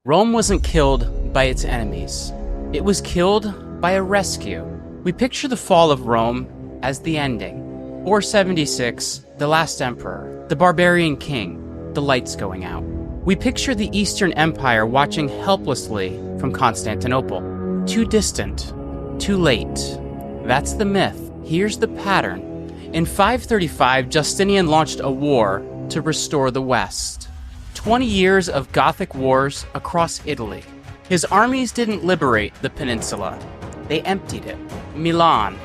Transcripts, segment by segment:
Rome wasn't killed by its enemies. It was killed by a rescue. We picture the fall of Rome as the ending. 476, the last emperor, the barbarian king, the lights going out. We picture the Eastern Empire watching helplessly from Constantinople. Too distant, too late. That's the myth. Here's the pattern. In 535, Justinian launched a war to restore the West. 20 years of Gothic wars across Italy. His armies didn't liberate the peninsula. They emptied it. Milan,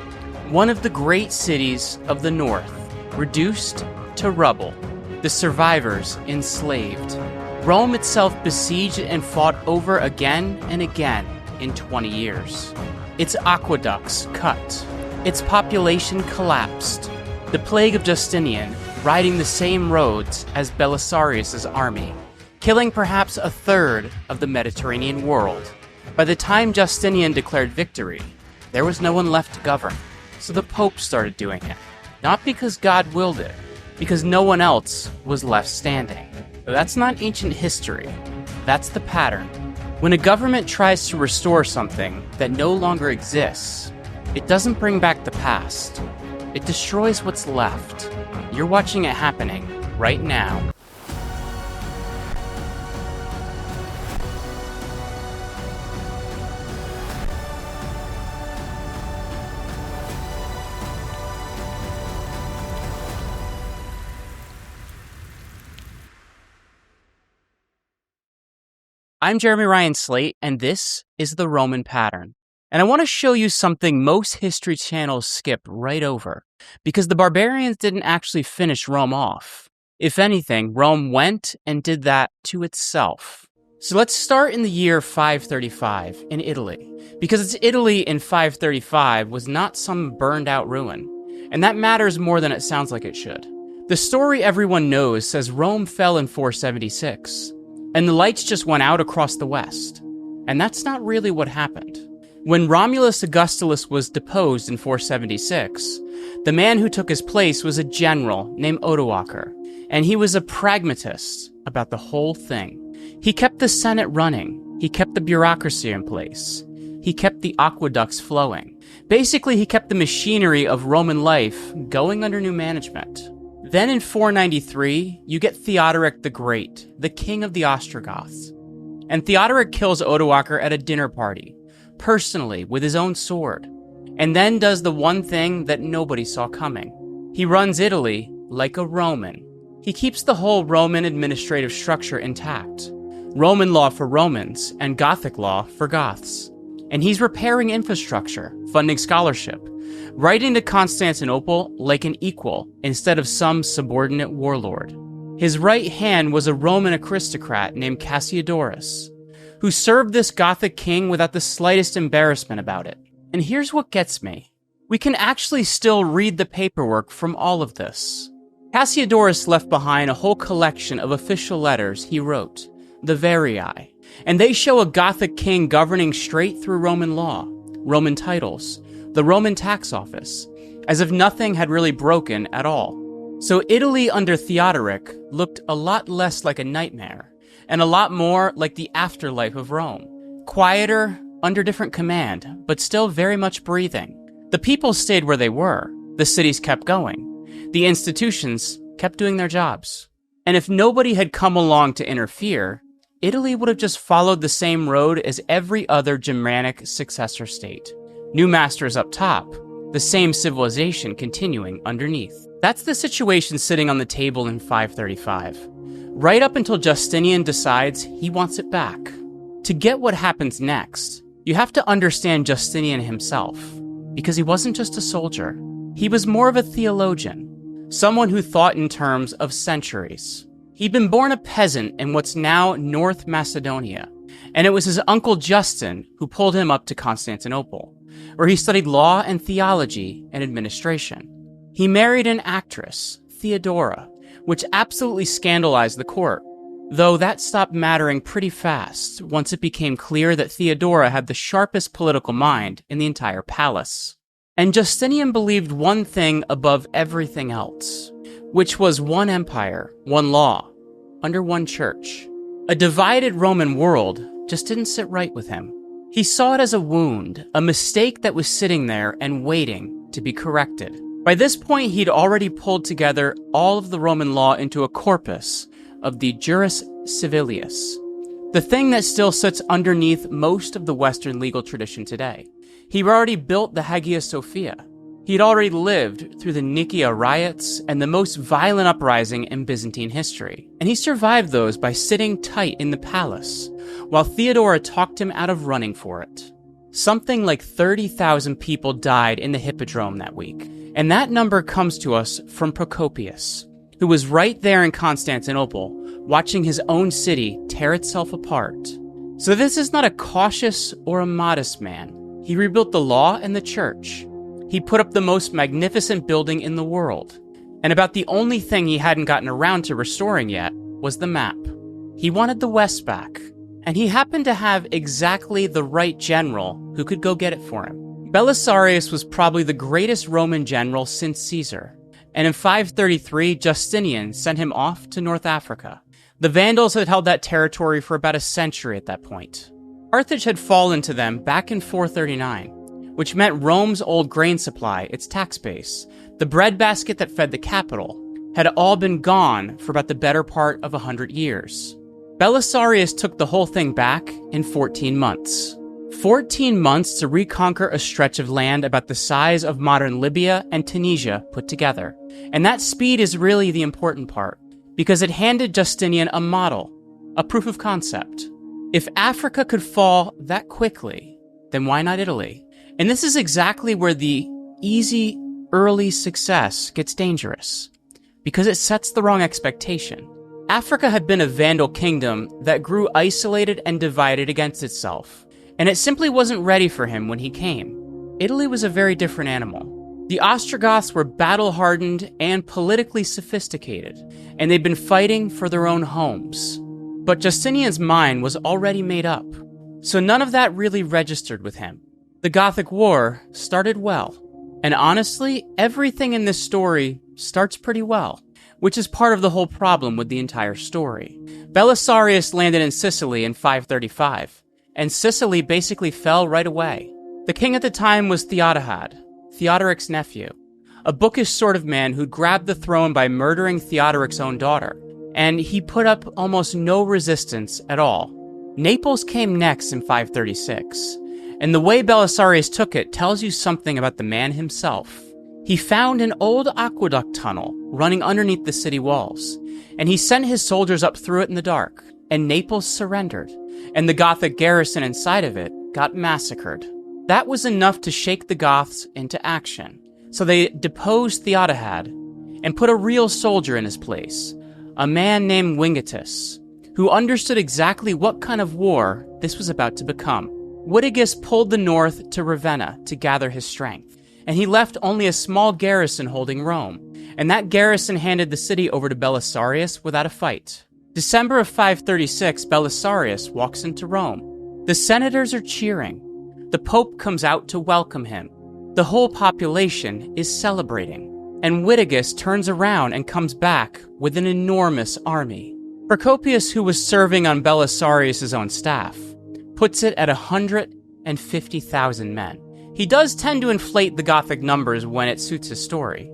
one of the great cities of the north, reduced to rubble. The survivors enslaved. Rome itself besieged and fought over again and again in 20 years. Its aqueducts cut. Its population collapsed. The Plague of Justinian, riding the same roads as Belisarius' army, killing perhaps a third of the Mediterranean world. By the time Justinian declared victory, there was no one left to govern. So the Pope started doing it. Not because God willed it, because no one else was left standing. That's not ancient history. That's the pattern. When a government tries to restore something that no longer exists, it doesn't bring back the past. It destroys what's left. You're watching it happening right now. I'm Jeremy Ryan Slate, and this is the Roman pattern. And I want to show you something most history channels skip right over, because the barbarians didn't actually finish Rome off. If anything, Rome went and did that to itself. So let's start in the year 535 in Italy, because it's Italy in 535 was not some burned out ruin, and that matters more than it sounds like it should. The story everyone knows says Rome fell in 476, and the lights just went out across the west. And that's not really what happened. When Romulus Augustulus was deposed in 476, the man who took his place was a general named Odoacer, and he was a pragmatist about the whole thing. He kept the Senate running, he kept the bureaucracy in place, he kept the aqueducts flowing. Basically, he kept the machinery of Roman life going under new management. Then in 493, you get Theodoric the Great, the king of the Ostrogoths. And Theodoric kills Odoacer at a dinner party, personally, with his own sword, and then does the one thing that nobody saw coming. He runs Italy like a Roman. He keeps the whole Roman administrative structure intact. Roman law for Romans and Gothic law for Goths. And he's repairing infrastructure, funding scholarship, writing to Constantinople like an equal instead of some subordinate warlord. His right hand was a Roman aristocrat named Cassiodorus, who served this Gothic king without the slightest embarrassment about it. And here's what gets me. We can actually still read the paperwork from all of this. Cassiodorus left behind a whole collection of official letters he wrote, the Varii, and they show a Gothic king governing straight through Roman law, Roman titles, the Roman tax office, as if nothing had really broken at all. So Italy under Theodoric looked a lot less like a nightmare, and a lot more like the afterlife of Rome. Quieter, under different command, but still very much breathing. The people stayed where they were. The cities kept going. The institutions kept doing their jobs. And if nobody had come along to interfere, Italy would have just followed the same road as every other Germanic successor state. New masters up top, the same civilization continuing underneath. That's the situation sitting on the table in 535. Right up until Justinian decides he wants it back. To get what happens next, you have to understand Justinian himself, because he wasn't just a soldier. He was more of a theologian, someone who thought in terms of centuries. He'd been born a peasant in what's now North Macedonia, and it was his uncle Justin who pulled him up to Constantinople, where he studied law and theology and administration. He married an actress, Theodora, which absolutely scandalized the court, though that stopped mattering pretty fast once it became clear that Theodora had the sharpest political mind in the entire palace. And Justinian believed one thing above everything else, which was one empire, one law, under one church. A divided Roman world just didn't sit right with him. He saw it as a wound, a mistake that was sitting there and waiting to be corrected. By this point, he'd already pulled together all of the Roman law into a corpus of the Juris Civilis, the thing that still sits underneath most of the Western legal tradition today. He'd already built the Hagia Sophia. He'd already lived through the Nicaea riots and the most violent uprising in Byzantine history, and he survived those by sitting tight in the palace, while Theodora talked him out of running for it. Something like 30,000 people died in the Hippodrome that week, and that number comes to us from Procopius, who was right there in Constantinople, watching his own city tear itself apart. So this is not a cautious or a modest man. He rebuilt the law and the church. He put up the most magnificent building in the world. And about the only thing he hadn't gotten around to restoring yet was the map. He wanted the West back, and he happened to have exactly the right general who could go get it for him. Belisarius was probably the greatest Roman general since Caesar, and in 533, Justinian sent him off to North Africa. The Vandals had held that territory for about a century at that point. Carthage had fallen to them back in 439, which meant Rome's old grain supply, its tax base, the breadbasket that fed the capital, had all been gone for about the better part of 100 years. Belisarius took the whole thing back in 14 months. 14 months to reconquer a stretch of land about the size of modern Libya and Tunisia put together. And that speed is really the important part, because it handed Justinian a model, a proof of concept. If Africa could fall that quickly, then why not Italy? And this is exactly where the easy, early success gets dangerous, because it sets the wrong expectation. Africa had been a Vandal kingdom that grew isolated and divided against itself, and it simply wasn't ready for him when he came. Italy was a very different animal. The Ostrogoths were battle-hardened and politically sophisticated, and they'd been fighting for their own homes. But Justinian's mind was already made up, so none of that really registered with him. The Gothic War started well, and honestly, everything in this story starts pretty well, which is part of the whole problem with the entire story. Belisarius landed in Sicily in 535, and Sicily basically fell right away. The king at the time was Theodahad, Theodoric's nephew, a bookish sort of man who'd grabbed the throne by murdering Theodoric's own daughter, and he put up almost no resistance at all. Naples came next in 536, and the way Belisarius took it tells you something about the man himself. He found an old aqueduct tunnel running underneath the city walls, and he sent his soldiers up through it in the dark, and Naples surrendered, and the Gothic garrison inside of it got massacred. That was enough to shake the Goths into action, so they deposed Theodahad and put a real soldier in his place, a man named Wingatus, who understood exactly what kind of war this was about to become. Witigis pulled the north to Ravenna to gather his strength, and he left only a small garrison holding Rome, and that garrison handed the city over to Belisarius without a fight. December of 536, Belisarius walks into Rome. The senators are cheering. The Pope comes out to welcome him. The whole population is celebrating, and Witigis turns around and comes back with an enormous army. Procopius, who was serving on Belisarius' own staff, puts it at 150,000 men. He does tend to inflate the Gothic numbers when it suits his story,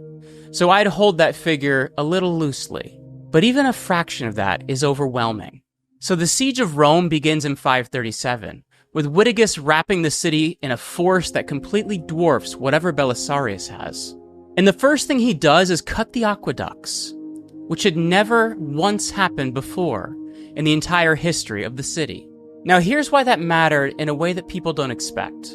so I'd hold that figure a little loosely. But even a fraction of that is overwhelming. So the siege of Rome begins in 537, with Witigis wrapping the city in a force that completely dwarfs whatever Belisarius has. And the first thing he does is cut the aqueducts, which had never once happened before in the entire history of the city. Now here's why that mattered in a way that people don't expect.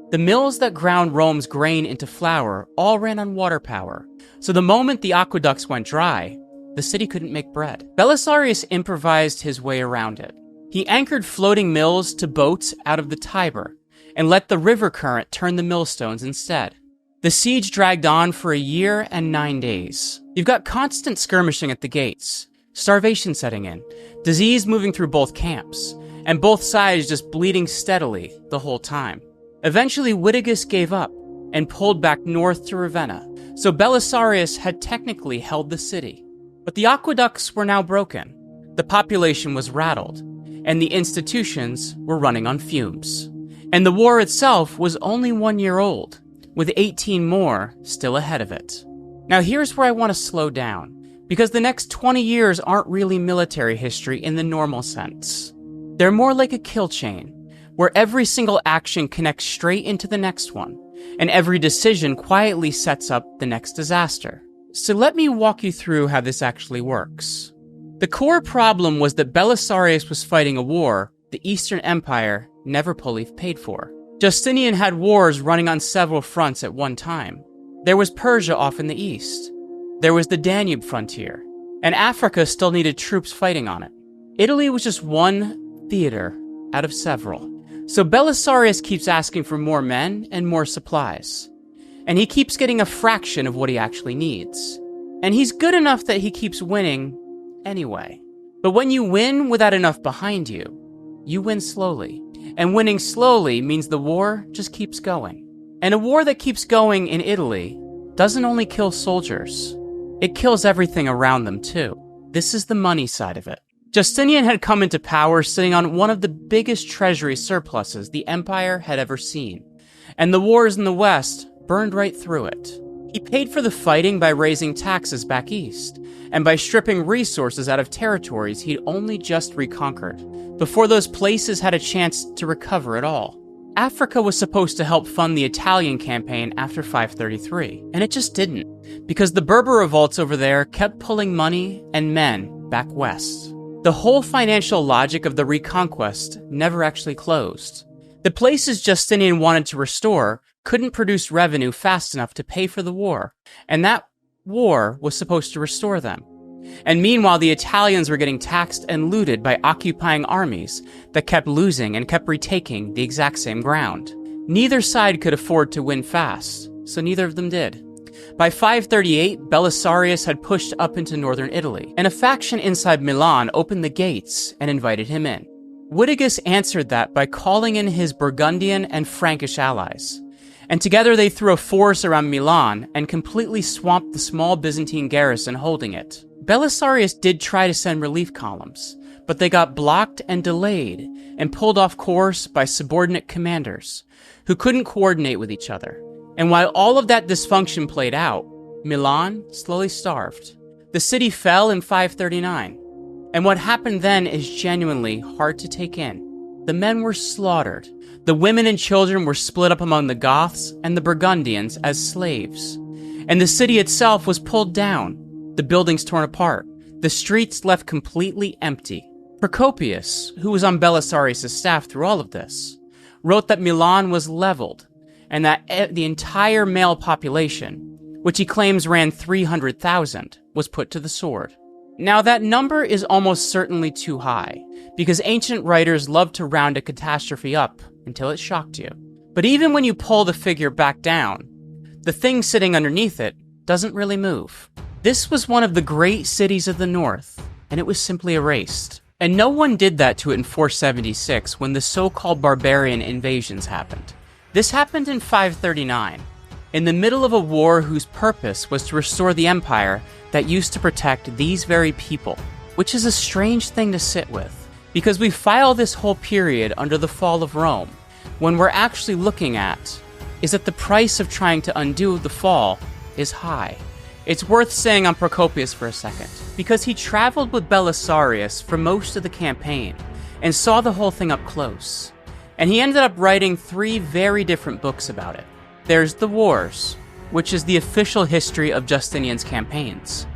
The mills that ground Rome's grain into flour all ran on water power, so the moment the aqueducts went dry, the city couldn't make bread. Belisarius improvised his way around it. He anchored floating mills to boats out of the Tiber, and let the river current turn the millstones instead. The siege dragged on for a year and 9 days. You've got constant skirmishing at the gates, starvation setting in, disease moving through both camps, and both sides just bleeding steadily the whole time. Eventually, Witigis gave up and pulled back north to Ravenna, so Belisarius had technically held the city. But the aqueducts were now broken. The population was rattled, and the institutions were running on fumes. And the war itself was only 1 year old, with 18 more still ahead of it. Now here's where I want to slow down, because the next 20 years aren't really military history in the normal sense. They're more like a kill chain, where every single action connects straight into the next one, and every decision quietly sets up the next disaster. So let me walk you through how this actually works. The core problem was that Belisarius was fighting a war the Eastern Empire never fully paid for. Justinian had wars running on several fronts at one time. There was Persia off in the east. There was the Danube frontier. And Africa still needed troops fighting on it. Italy was just one theater out of several. So Belisarius keeps asking for more men and more supplies. And he keeps getting a fraction of what he actually needs. And he's good enough that he keeps winning anyway. But when you win without enough behind you, you win slowly. And winning slowly means the war just keeps going. And a war that keeps going in Italy doesn't only kill soldiers, it kills everything around them too. This is the money side of it. Justinian had come into power sitting on one of the biggest treasury surpluses the empire had ever seen. And the wars in the West burned right through it. He paid for the fighting by raising taxes back east, and by stripping resources out of territories he'd only just reconquered, before those places had a chance to recover at all. Africa was supposed to help fund the Italian campaign after 533, and it just didn't, because the Berber revolts over there kept pulling money and men back west. The whole financial logic of the Reconquest never actually closed. The places Justinian wanted to restore couldn't produce revenue fast enough to pay for the war, and that war was supposed to restore them. And meanwhile, the Italians were getting taxed and looted by occupying armies that kept losing and kept retaking the exact same ground. Neither side could afford to win fast, so neither of them did. By 538, Belisarius had pushed up into northern Italy, and a faction inside Milan opened the gates and invited him in. Witigis answered that by calling in his Burgundian and Frankish allies. And together they threw a force around Milan and completely swamped the small Byzantine garrison holding it. Belisarius did try to send relief columns, but they got blocked and delayed and pulled off course by subordinate commanders who couldn't coordinate with each other. And while all of that dysfunction played out, Milan slowly starved. The city fell in 539. And what happened then is genuinely hard to take in. The men were slaughtered. The women and children were split up among the Goths and the Burgundians as slaves. And the city itself was pulled down, the buildings torn apart, the streets left completely empty. Procopius, who was on Belisarius' staff through all of this, wrote that Milan was leveled, and that the entire male population, which he claims ran 300,000, was put to the sword. Now that number is almost certainly too high, because ancient writers love to round a catastrophe up until it shocked you. But even when you pull the figure back down, the thing sitting underneath it doesn't really move. This was one of the great cities of the north, and it was simply erased. And no one did that to it in 476 when the so-called barbarian invasions happened. This happened in 539, in the middle of a war whose purpose was to restore the empire that used to protect these very people, which is a strange thing to sit with, because we file this whole period under the fall of Rome, when we're actually looking at is that the price of trying to undo the fall is high. It's worth saying on Procopius for a second, because he traveled with Belisarius for most of the campaign and saw the whole thing up close. And he ended up writing 3 very different books about it. There's The Wars, which is the official history of Justinian's campaigns,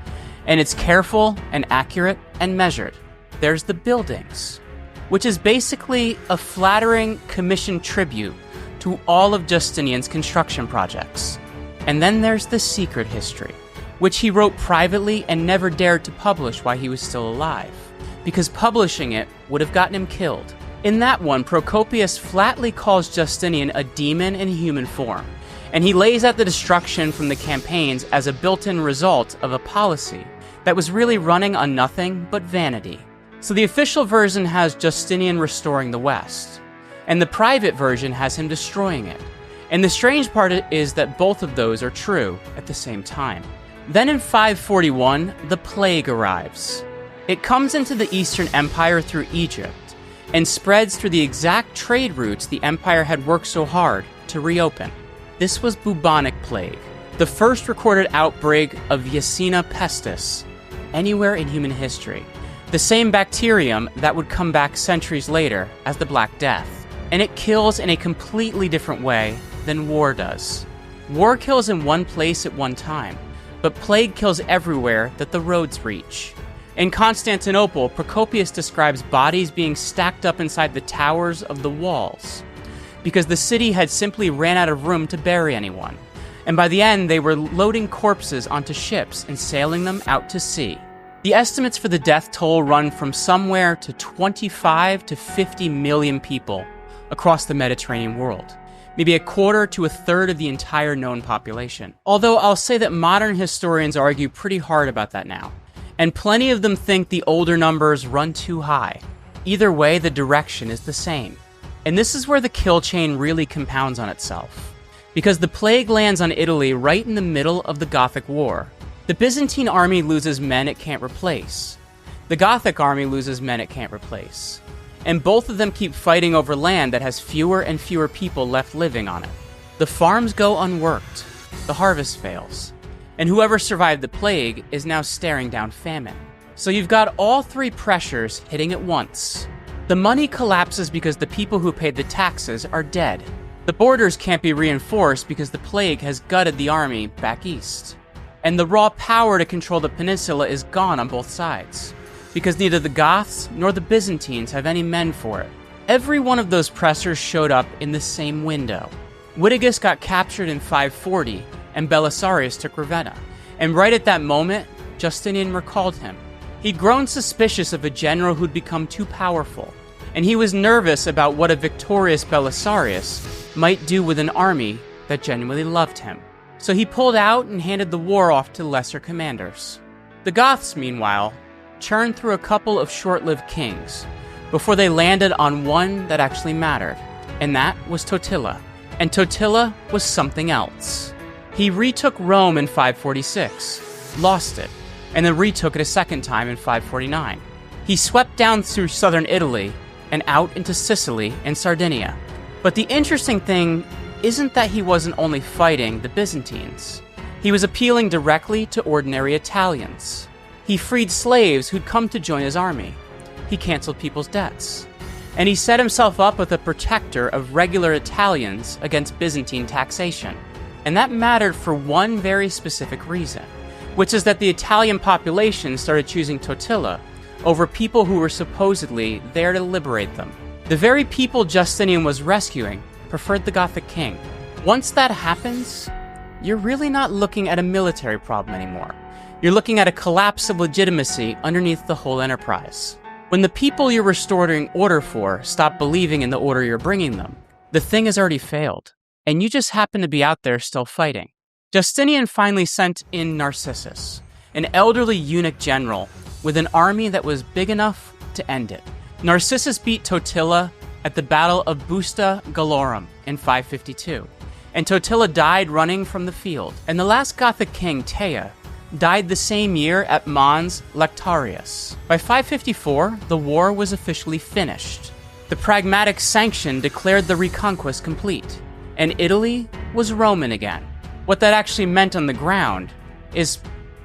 and it's careful and accurate and measured. There's The Buildings, which is basically a flattering commissioned tribute to all of Justinian's construction projects. And then there's The Secret History, which he wrote privately and never dared to publish while he was still alive, because publishing it would have gotten him killed. In that one, Procopius flatly calls Justinian a demon in human form, and he lays out the destruction from the campaigns as a built-in result of a policy that was really running on nothing but vanity. So the official version has Justinian restoring the West, and the private version has him destroying it. And the strange part is that both of those are true at the same time. Then in 541, the plague arrives. It comes into the Eastern Empire through Egypt and spreads through the exact trade routes the empire had worked so hard to reopen. This was bubonic plague, the first recorded outbreak of Yersinia pestis anywhere in human history. The same bacterium that would come back centuries later as the Black Death. And it kills in a completely different way than war does. War kills in one place at one time, but plague kills everywhere that the roads reach. In Constantinople, Procopius describes bodies being stacked up inside the towers of the walls, because the city had simply ran out of room to bury anyone. And by the end, they were loading corpses onto ships and sailing them out to sea. The estimates for the death toll run from somewhere to 25 to 50 million people across the Mediterranean world, maybe a quarter to a third of the entire known population. Although I'll say that modern historians argue pretty hard about that now, and plenty of them think the older numbers run too high. Either way, the direction is the same. And this is where the kill chain really compounds on itself, because the plague lands on Italy right in the middle of the Gothic War. The Byzantine army loses men it can't replace. The Gothic army loses men it can't replace. And both of them keep fighting over land that has fewer and fewer people left living on it. The farms go unworked. The harvest fails. And whoever survived the plague is now staring down famine. So you've got all three pressures hitting at once. The money collapses because the people who paid the taxes are dead. The borders can't be reinforced because the plague has gutted the army back east. And the raw power to control the peninsula is gone on both sides, because neither the Goths nor the Byzantines have any men for it. Every one of those pressers showed up in the same window. Witigis got captured in 540, and Belisarius took Ravenna. And right at that moment, Justinian recalled him. He'd grown suspicious of a general who'd become too powerful, and he was nervous about what a victorious Belisarius might do with an army that genuinely loved him. So he pulled out and handed the war off to lesser commanders. The Goths, meanwhile, churned through a couple of short-lived kings before they landed on one that actually mattered, and that was Totila. And Totila was something else. He retook Rome in 546, lost it, and then retook it a second time in 549. He swept down through southern Italy and out into Sicily and Sardinia. But the interesting thing isn't that he wasn't only fighting the Byzantines. He was appealing directly to ordinary Italians. He freed slaves who'd come to join his army. He canceled people's debts. And he set himself up as a protector of regular Italians against Byzantine taxation. And that mattered for one very specific reason, which is that the Italian population started choosing Totila over people who were supposedly there to liberate them. The very people Justinian was rescuing preferred the Gothic king. Once that happens, you're really not looking at a military problem anymore. You're looking at a collapse of legitimacy underneath the whole enterprise. When the people you're restoring order for stop believing in the order you're bringing them, the thing has already failed, and you just happen to be out there still fighting. Justinian finally sent in Narcissus, an elderly eunuch general with an army that was big enough to end it. Narcissus beat Totila at the Battle of Busta Gallorum in 552, and Totila died running from the field. And the last Gothic king, Teia, died the same year at Mons Lectarius. By 554, the war was officially finished. The Pragmatic Sanction declared the Reconquest complete, and Italy was Roman again. What that actually meant on the ground is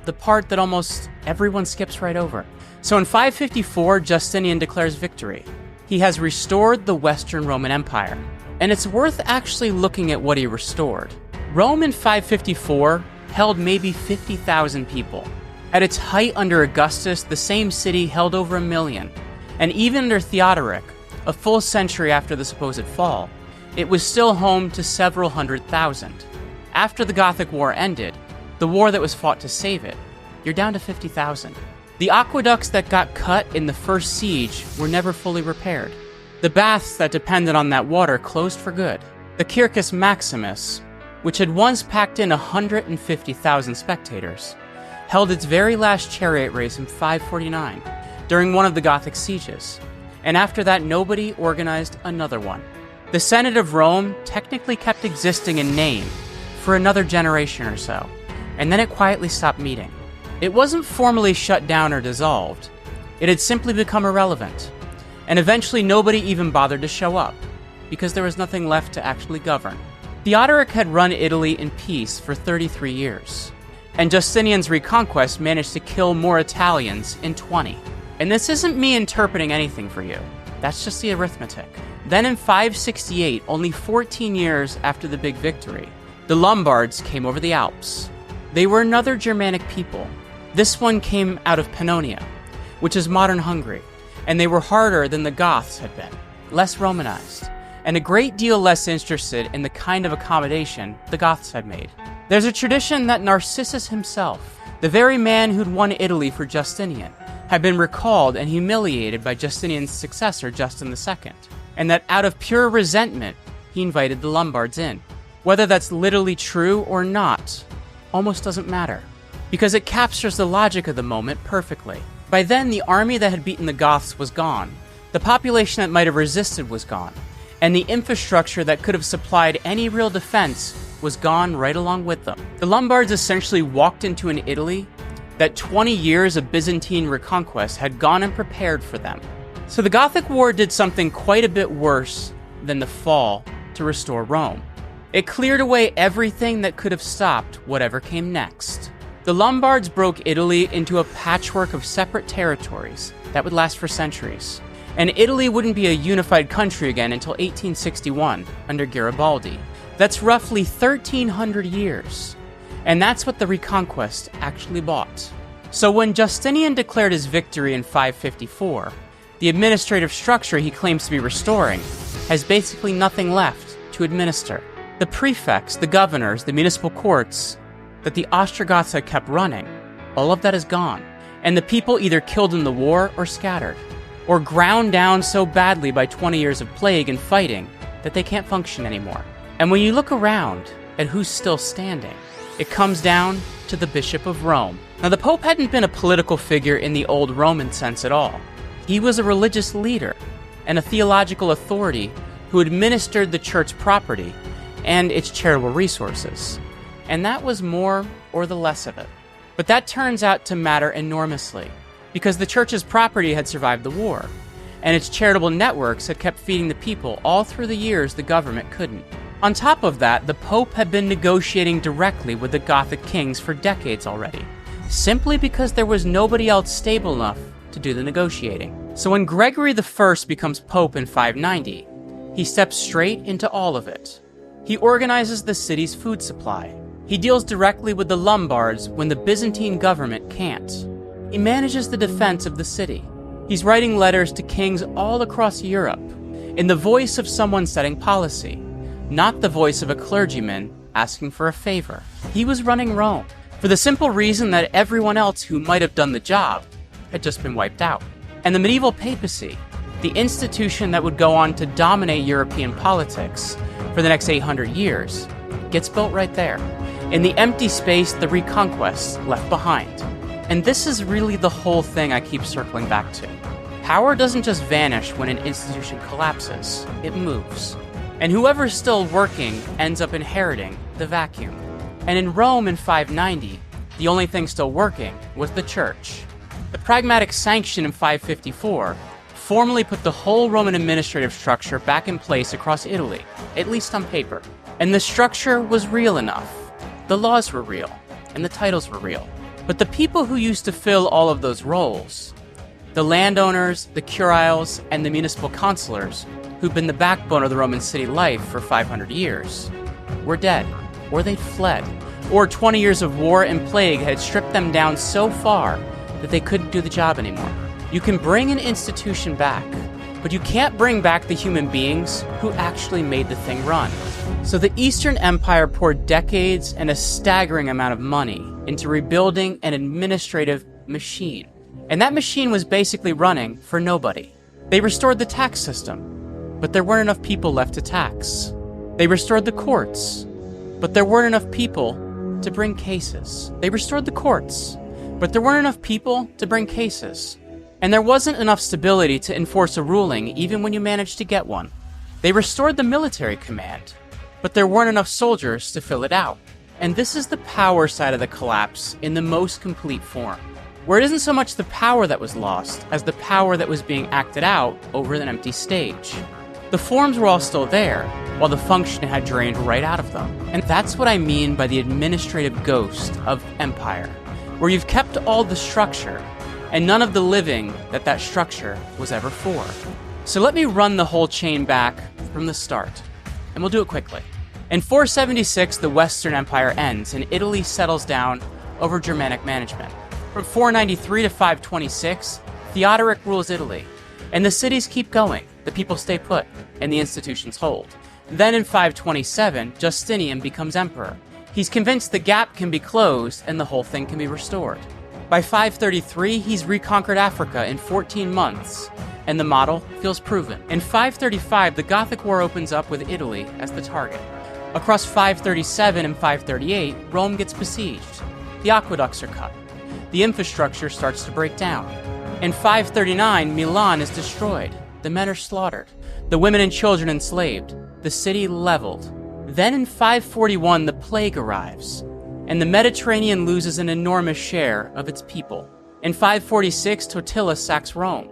the part that almost everyone skips right over. So in 554, Justinian declares victory. He has restored the Western Roman Empire. And it's worth actually looking at what he restored. Rome in 554 held maybe 50,000 people. At its height under Augustus, the same city held over 1 million. And even under Theodoric, a full century after the supposed fall, it was still home to several 100,000. After the Gothic War ended, the war that was fought to save it, you're down to 50,000. The aqueducts that got cut in the first siege were never fully repaired. The baths that depended on that water closed for good. The Circus Maximus, which had once packed in 150,000 spectators, held its very last chariot race in 549 during one of the Gothic sieges, and after that nobody organized another one. The Senate of Rome technically kept existing in name for another generation or so, and then it quietly stopped meeting. It wasn't formally shut down or dissolved, It had simply become irrelevant, and eventually nobody even bothered to show up, because there was nothing left to actually govern. Theodoric had run Italy in peace for 33 years, and Justinian's Reconquest managed to kill more Italians in 20. And this isn't me interpreting anything for you, that's just the arithmetic. Then in 568, only 14 years after the big victory, the Lombards came over the Alps. They were another Germanic people. This one came out of Pannonia, which is modern Hungary, and they were harder than the Goths had been, less Romanized, and a great deal less interested in the kind of accommodation the Goths had made. There's a tradition that Narcissus himself, the very man who'd won Italy for Justinian, had been recalled and humiliated by Justinian's successor, Justin II, and that out of pure resentment, he invited the Lombards in. Whether that's literally true or not almost doesn't matter, because it captures the logic of the moment perfectly. By then, the army that had beaten the Goths was gone, the population that might have resisted was gone, and the infrastructure that could have supplied any real defense was gone right along with them. The Lombards essentially walked into an Italy that 20 years of Byzantine reconquest had gone and prepared for them. So the Gothic War did something quite a bit worse than the fall to restore Rome. It cleared away everything that could have stopped whatever came next. The Lombards broke Italy into a patchwork of separate territories that would last for centuries, and Italy wouldn't be a unified country again until 1861 under Garibaldi. That's roughly 1,300 years, and that's what the Reconquest actually bought. So when Justinian declared his victory in 554, the administrative structure he claims to be restoring has basically nothing left to administer. The prefects, the governors, the municipal courts that the Ostrogoths had kept running, all of that is gone, and the people either killed in the war or scattered, or ground down so badly by 20 years of plague and fighting that they can't function anymore. And when you look around at who's still standing, it comes down to the Bishop of Rome. Now, the Pope hadn't been a political figure in the old Roman sense at all. He was a religious leader and a theological authority who administered the church property and its charitable resources. And that was more or the less of it. But that turns out to matter enormously, because the church's property had survived the war, and its charitable networks had kept feeding the people all through the years the government couldn't. On top of that, the Pope had been negotiating directly with the Gothic kings for decades already, simply because there was nobody else stable enough to do the negotiating. So when Gregory I becomes Pope in 590, he steps straight into all of it. He organizes the city's food supply. He deals directly with the Lombards when the Byzantine government can't. He manages the defense of the city. He's writing letters to kings all across Europe in the voice of someone setting policy, not the voice of a clergyman asking for a favor. He was running Rome for the simple reason that everyone else who might have done the job had just been wiped out. And the medieval papacy, the institution that would go on to dominate European politics for the next 800 years, gets built right there, in the empty space the Reconquest left behind. And this is really the whole thing I keep circling back to. Power doesn't just vanish when an institution collapses, it moves. And whoever's still working ends up inheriting the vacuum. And in Rome in 590, the only thing still working was the church. The Pragmatic Sanction in 554 formally put the whole Roman administrative structure back in place across Italy, at least on paper. And the structure was real enough. The laws were real, and the titles were real. But the people who used to fill all of those roles, the landowners, the curiles, and the municipal consulars, who'd been the backbone of the Roman city life for 500 years, were dead, or they'd fled, or 20 years of war and plague had stripped them down so far that they couldn't do the job anymore. You can bring an institution back, but you can't bring back the human beings who actually made the thing run. So the Eastern Empire poured decades and a staggering amount of money into rebuilding an administrative machine. And that machine was basically running for nobody. They restored the tax system, but there weren't enough people left to tax. They restored the courts, but there weren't enough people to bring cases. They restored the courts, but there weren't enough people to bring cases. And there wasn't enough stability to enforce a ruling even when you managed to get one. They restored the military command, but there weren't enough soldiers to fill it out. And this is the power side of the collapse in the most complete form. where it isn't so much the power that was lost as the power that was being acted out over an empty stage. The forms were all still there, while the function had drained right out of them. And that's what I mean by the administrative ghost of empire, where you've kept all the structure and none of the living that structure was ever for. So let me run the whole chain back from the start, and we'll do it quickly. In 476, the Western Empire ends, and Italy settles down over Germanic management. From 493 to 526, Theodoric rules Italy, and the cities keep going, the people stay put, and the institutions hold. Then in 527, Justinian becomes emperor. He's convinced the gap can be closed and the whole thing can be restored. By 533, he's reconquered Africa in 14 months, and the model feels proven. In 535, the Gothic War opens up with Italy as the target. Across 537 and 538, Rome gets besieged. The aqueducts are cut. The infrastructure starts to break down. In 539, Milan is destroyed. The men are slaughtered. The women and children enslaved. The city leveled. Then in 541, the plague arrives, and the Mediterranean loses an enormous share of its people. In 546, Totila sacks Rome.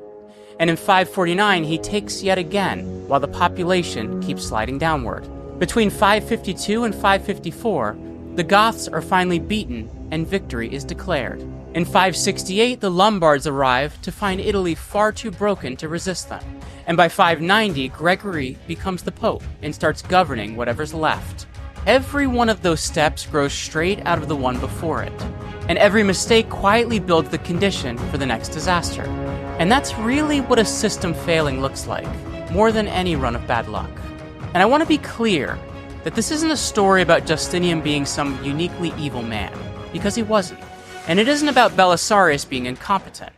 And in 549, he takes yet again, while the population keeps sliding downward. Between 552 and 554, the Goths are finally beaten and victory is declared. In 568, the Lombards arrive to find Italy far too broken to resist them. And by 590, Gregory becomes the Pope and starts governing whatever's left. Every one of those steps grows straight out of the one before it. And every mistake quietly builds the condition for the next disaster. And that's really what a system failing looks like, more than any run of bad luck. And I want to be clear that this isn't a story about Justinian being some uniquely evil man, because he wasn't. And it isn't about Belisarius being incompetent,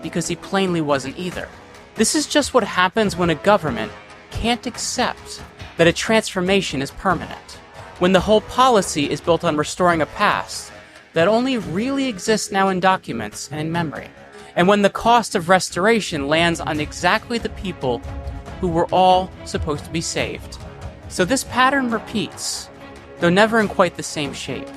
because he plainly wasn't either. This is just what happens when a government can't accept that a transformation is permanent, when the whole policy is built on restoring a past that only really exists now in documents and in memory, and when the cost of restoration lands on exactly the people who were all supposed to be saved. So this pattern repeats, though never in quite the same shape,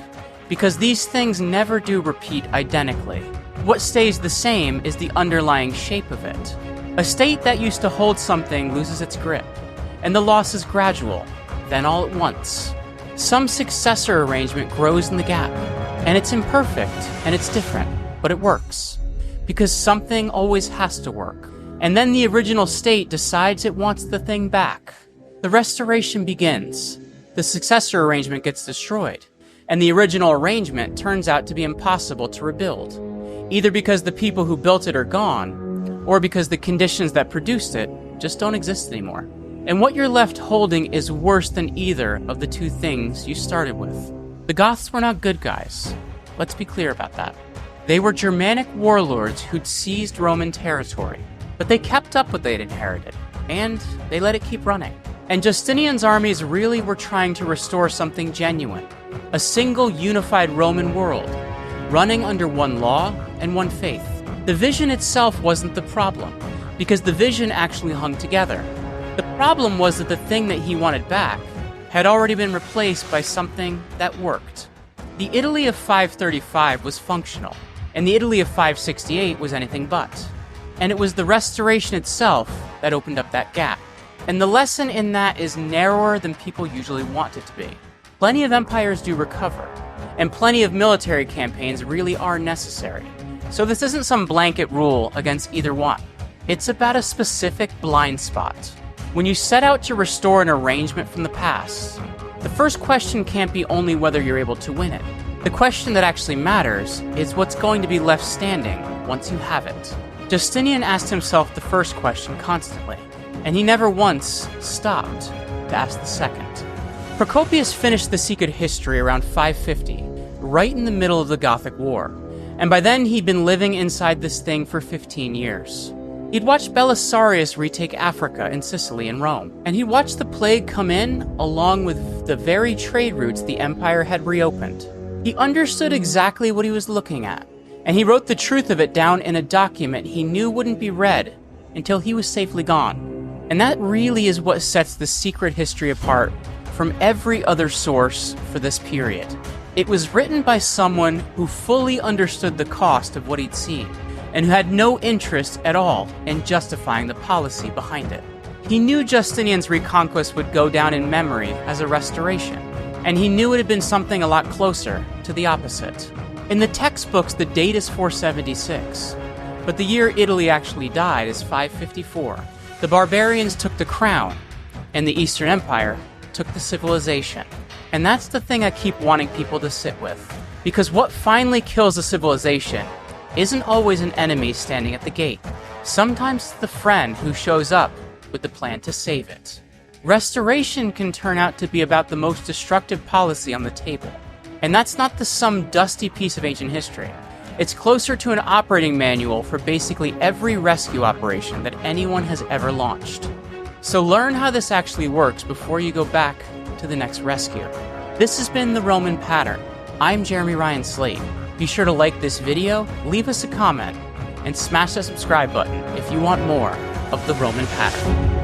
because these things never do repeat identically. What stays the same is the underlying shape of it. A state that used to hold something loses its grip, and the loss is gradual, then all at once. Some successor arrangement grows in the gap, and it's imperfect, and it's different, but it works. Because something always has to work. And then the original state decides it wants the thing back. The restoration begins. The successor arrangement gets destroyed, and the original arrangement turns out to be impossible to rebuild, either because the people who built it are gone, or because the conditions that produced it just don't exist anymore. And what you're left holding is worse than either of the two things you started with. The Goths were not good guys. Let's be clear about that. They were Germanic warlords who'd seized Roman territory, but they kept up what they'd inherited, and they let it keep running. And Justinian's armies really were trying to restore something genuine, a single unified Roman world, running under one law and one faith. The vision itself wasn't the problem, because the vision actually hung together. The problem was that the thing that he wanted back had already been replaced by something that worked. The Italy of 535 was functional, and the Italy of 568 was anything but. And it was the restoration itself that opened up that gap. And the lesson in that is narrower than people usually want it to be. Plenty of empires do recover, and plenty of military campaigns really are necessary. So this isn't some blanket rule against either one. It's about a specific blind spot. When you set out to restore an arrangement from the past, the first question can't be only whether you're able to win it. The question that actually matters is what's going to be left standing once you have it. Justinian asked himself the first question constantly, and he never once stopped to ask the second. Procopius finished the secret history around 550, right in the middle of the Gothic War, and by then he'd been living inside this thing for 15 years. He'd watched Belisarius retake Africa and Sicily and Rome, and he watched the plague come in along with the very trade routes the empire had reopened. He understood exactly what he was looking at, and he wrote the truth of it down in a document he knew wouldn't be read until he was safely gone. And that really is what sets the secret history apart from every other source for this period. It was written by someone who fully understood the cost of what he'd seen, and who had no interest at all in justifying the policy behind it. He knew Justinian's Reconquest would go down in memory as a restoration, and he knew it had been something a lot closer to the opposite. In the textbooks, the date is 476, but the year Italy actually died is 554. The barbarians took the crown, and the Eastern Empire took the civilization. And that's the thing I keep wanting people to sit with, because what finally kills a civilization isn't always an enemy standing at the gate. Sometimes it's the friend who shows up with the plan to save it. Restoration can turn out to be about the most destructive policy on the table. And that's not some dusty piece of ancient history. It's closer to an operating manual for basically every rescue operation that anyone has ever launched. So learn how this actually works before you go back to the next rescue. This has been The Roman Pattern. I'm Jeremy Ryan Slate. Be sure to like this video, leave us a comment, and smash the subscribe button if you want more of The Roman Pattern.